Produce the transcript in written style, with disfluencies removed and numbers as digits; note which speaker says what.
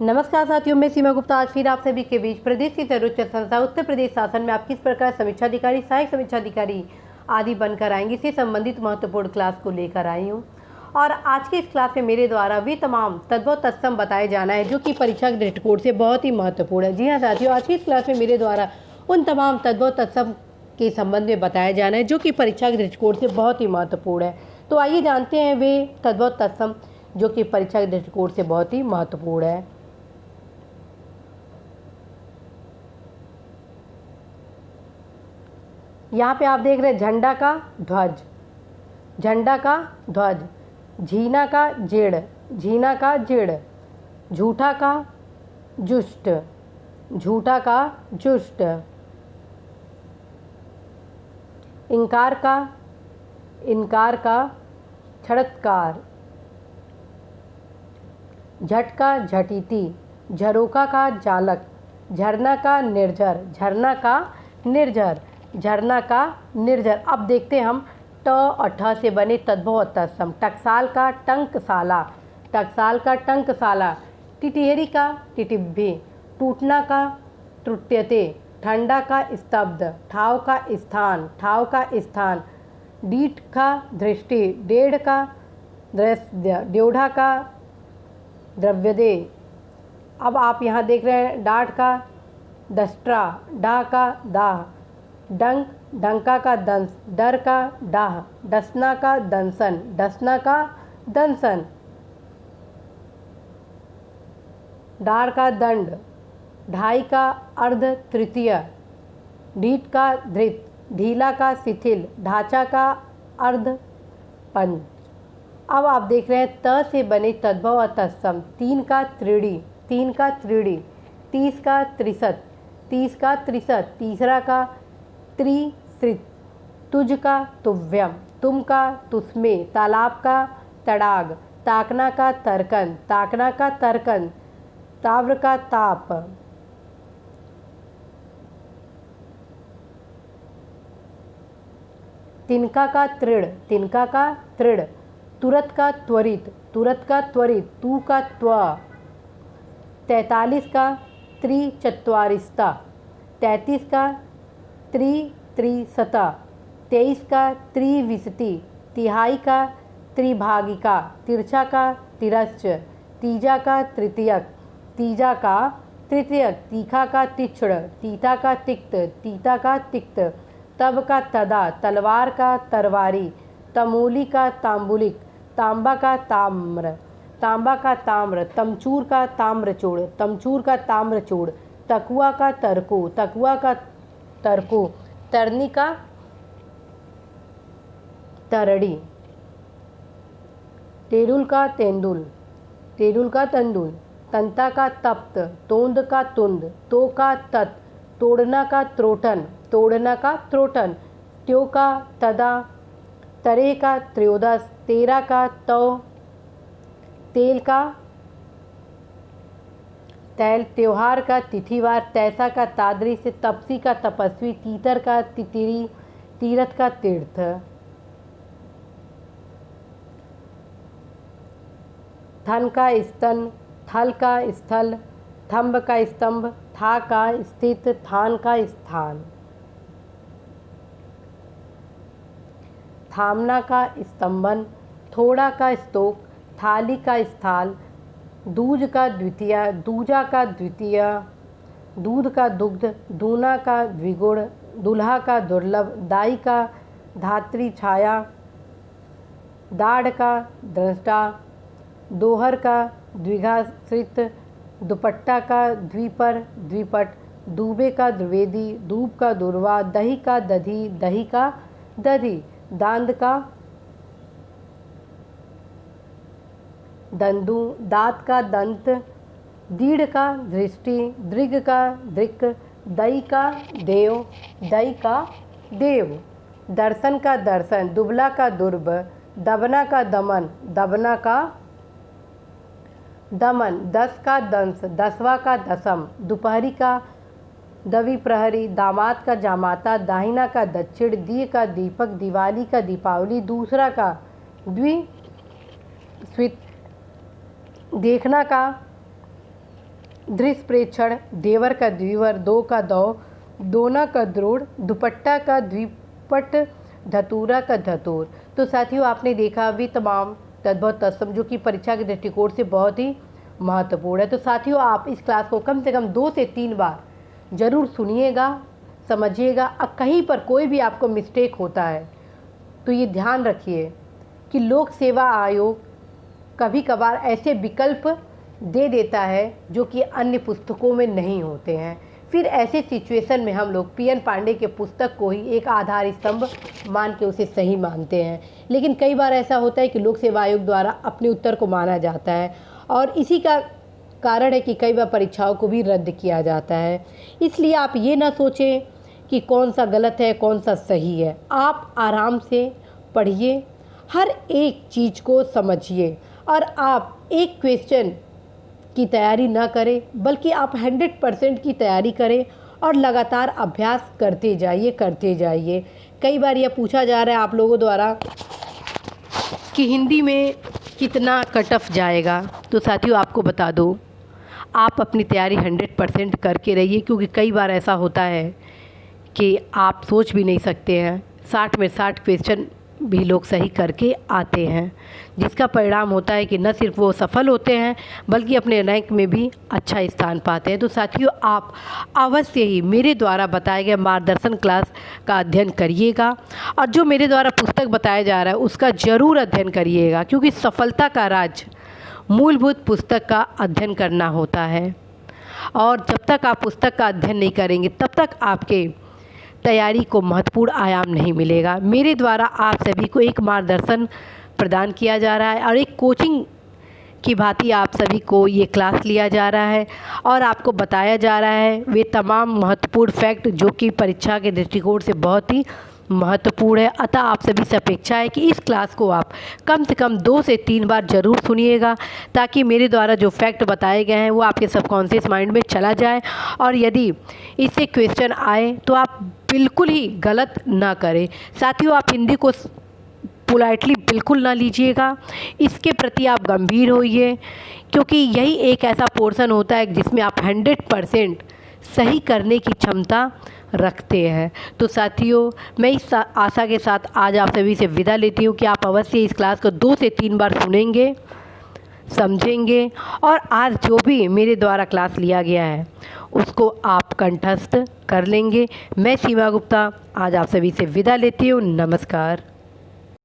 Speaker 1: नमस्कार साथियों, मैं सीमा गुप्ता आज फिर आप सभी के बीच प्रदेश की सर्वोच्च संस्था उत्तर प्रदेश शासन में आप किस प्रकार समीक्षा अधिकारी, सहायक समीक्षा अधिकारी आदि बनकर आएंगे, इससे संबंधित महत्वपूर्ण क्लास को लेकर आई हूँ। और आज की इस क्लास में मेरे द्वारा वे तमाम तद्भव तत्सम बताए जाना है जो कि परीक्षा के दृष्टिकोण से बहुत ही महत्वपूर्ण है। जी हाँ साथियों, आज की इस क्लास में मेरे द्वारा उन तमाम तद्भव तत्सम के संबंध में बताया जाना है जो कि परीक्षा के दृष्टिकोण से बहुत ही महत्वपूर्ण है। तो आइए जानते हैं वे तद्भव तत्सम जो कि परीक्षा के दृष्टिकोण से बहुत ही महत्वपूर्ण है। यहाँ पे आप देख रहे हैं झंडा का ध्वज, झंडा का ध्वज, झीना का जेड़, झीना का जेड़, झूठा का जुष्ट, झूठा का जुष्ट, इनकार का छड़त्कार, झटका झटीती, झरोका का जालक, झरना का निर्झर, झरना का निर्झर, झरना का निर्झर। अब देखते हैं हम ट और ठ से बने तद्भव तत्सम। टकसाल का टंकसाला, टकसाल का टंकसाला, टिटिहरी का टिटिब्भी, टूटना का ट्रुट्यते, ठंडा का स्तब्ध, ठाव का स्थान, ठाव का स्थान, डीठ का दृष्टि, डेढ़ का दृश्य, ड्योढ़ा का द्रव्यदे। अब आप यहाँ देख रहे हैं डाँट का दष्ट्रा, डाह का दाह, डंक डंका का दंस, डर का डाह, डसना का दंसन, डसना का दंसन, डार का दंड, ढाई का अर्ध तृतीय, ढीठ का धृत, ढीला का शिथिल, ढांचा का अर्ध पंच। अब आप देख रहे हैं त से बने तद्भव और तत्सम। तीन का त्रिड़ी, तीन का त्रिड़ी, तीस का त्रिशत, तीस का त्रिशत, तीसरा का त्रिश्रित, तुझ का तुव्यम, तुम का तुस्मे, तालाब का तड़ाग, ताकना का तर्कन, ताकना का तर्कन, ताव्र का ताप, तिनका का तृण, तिनका का तृण, तुरत का त्वरित, तुरत का त्वरित, तू का त्व, 43 का त्रिचत्वारिस्ता, 33 का त्रिशता, 23 का त्रिविंशति, तिहाई का त्रिभागिका, तिरछा का तिरश्च, तीजा का तृतीयक, तीजा का तृतीयक, तीखा का तीक्ष्ण, तीता का तिक्त, तीता का तिक्त, तब का तदा, तलवार का तरवारी, तमोली का तांबुलिक, तांबा का ताम्र, तांबा का ताम्र, तमचूर का ताम्रचूड़, तमचूर का ताम्रचूड़, तकुआ का तरको, तकुआ का तरको, तरनी का तरड़ी, टेरुल का तेंदुल, टेरुल का तंदुल, तंता का तप्त, तोंद का तुंद, तो का तत्, तोड़ना का त्रोटन, तोड़ना का त्रोटन, त्यो का तदा, तरे का त्रयोदश, तेरा का तौ, तेल का तैल, त्योहार का तिथिवार, तैसा का तादृश, तपसी का तपस्वी, तीतर का तितिरी, तीरथ का तीर्थ, थन का स्तन, थल का स्थल, थंब का स्तंभ, था का स्थित, थान का स्थान, थामना का स्तंभन, थोड़ा का स्तोक, थाली का स्थाल, दूज का द्वितीय, दूजा का द्वितीय, दूध का दुग्ध, दूना का द्विगुण, दुल्हा का दुर्लभ, दाई का धात्री छाया, दाढ़ का दृष्टा, दोहर का द्विघाश्रित, दुपट्टा का द्विपर द्विपट, दूबे का द्विवेदी, दूब का दुर्वा, दही का दधी, दही का दधी, दांद का दंदू, दांत का दंत, दीढ़ का दृष्टि, दृग का दृक्, दई का देव, दई का देव, दर्शन का दर्शन, दुबला का दुर्ब, दबना का दमन, दबना का दमन, दस का दंस, दसवा का दसम, दोपहरी का दवि प्रहरी, दामाद का जामाता, दाहिना का दक्षिण, दिए का दीपक, दिवाली का दीपावली, दूसरा का द्विस्वित, देखना का दृश्य प्रेक्षण, देवर का द्विवर, दो का दौ, दोना का द्रोण, दुपट्टा का द्विपट, धतूरा का धतूर। तो साथियों आपने देखा भी तमाम तद्भव तत्सम जो कि परीक्षा के दृष्टिकोण से बहुत ही महत्वपूर्ण है। तो साथियों आप इस क्लास को कम से कम 2 से 3 बार ज़रूर सुनिएगा, समझिएगा। कहीं पर कोई भी आपको मिस्टेक होता है तो ये ध्यान रखिए कि लोक सेवा आयोग कभी कभार ऐसे विकल्प दे देता है जो कि अन्य पुस्तकों में नहीं होते हैं। फिर ऐसे सिचुएशन में हम लोग पी एन पांडे के पुस्तक को ही एक आधार स्तंभ मान के उसे सही मानते हैं। लेकिन कई बार ऐसा होता है कि लोक सेवा आयोग द्वारा अपने उत्तर को माना जाता है और इसी का कारण है कि कई बार परीक्षाओं को भी रद्द किया जाता है। इसलिए आप ये ना सोचें कि कौन सा गलत है कौन सा सही है। आप आराम से पढ़िए, हर एक चीज़ को समझिए और आप एक क्वेश्चन की तैयारी ना करें बल्कि आप 100% की तैयारी करें और लगातार अभ्यास करते जाइए। कई बार यह पूछा जा रहा है आप लोगों द्वारा कि हिंदी में कितना कट ऑफ जाएगा। तो साथियों आपको बता दो, आप अपनी तैयारी 100% करके रहिए, क्योंकि कई बार ऐसा होता है कि आप सोच भी नहीं सकते हैं 60 में 60 क्वेश्चन भी लोग सही करके आते हैं, जिसका परिणाम होता है कि न सिर्फ वो सफल होते हैं बल्कि अपने रैंक में भी अच्छा स्थान पाते हैं। तो साथियों आप अवश्य ही मेरे द्वारा बताए गए मार्गदर्शन क्लास का अध्ययन करिएगा और जो मेरे द्वारा पुस्तक बताया जा रहा है उसका ज़रूर अध्ययन करिएगा, क्योंकि सफलता का राज मूलभूत पुस्तक का अध्ययन करना होता है। और जब तक आप पुस्तक का अध्ययन नहीं करेंगे तब तक आपके तैयारी को महत्वपूर्ण आयाम नहीं मिलेगा। मेरे द्वारा आप सभी को एक मार्गदर्शन प्रदान किया जा रहा है और एक कोचिंग की भांति आप सभी को ये क्लास लिया जा रहा है और आपको बताया जा रहा है वे तमाम महत्वपूर्ण फैक्ट जो कि परीक्षा के दृष्टिकोण से बहुत ही महत्वपूर्ण है। अतः आप सभी से अपेक्षा है कि इस क्लास को आप कम से कम 2 से 3 बार ज़रूर सुनिएगा, ताकि मेरे द्वारा जो फैक्ट बताए गए हैं वो आपके सबकॉन्शियस माइंड में चला जाए और यदि इससे क्वेश्चन आए तो आप बिल्कुल ही गलत ना करें। साथियों आप हिंदी को पोलाइटली बिल्कुल ना लीजिएगा, इसके प्रति आप गंभीर होइए, क्योंकि यही एक ऐसा पोर्शन होता है जिसमें आप 100% सही करने की क्षमता रखते हैं। तो साथियों मैं इस आशा के साथ आज आप सभी से विदा लेती हूँ कि आप अवश्य इस क्लास को 2 से 3 बार सुनेंगे, समझेंगे और आज जो भी मेरे द्वारा क्लास लिया गया है उसको आप कंठस्थ कर लेंगे। मैं सीमा गुप्ता आज आप सभी से विदा लेती हूँ। नमस्कार।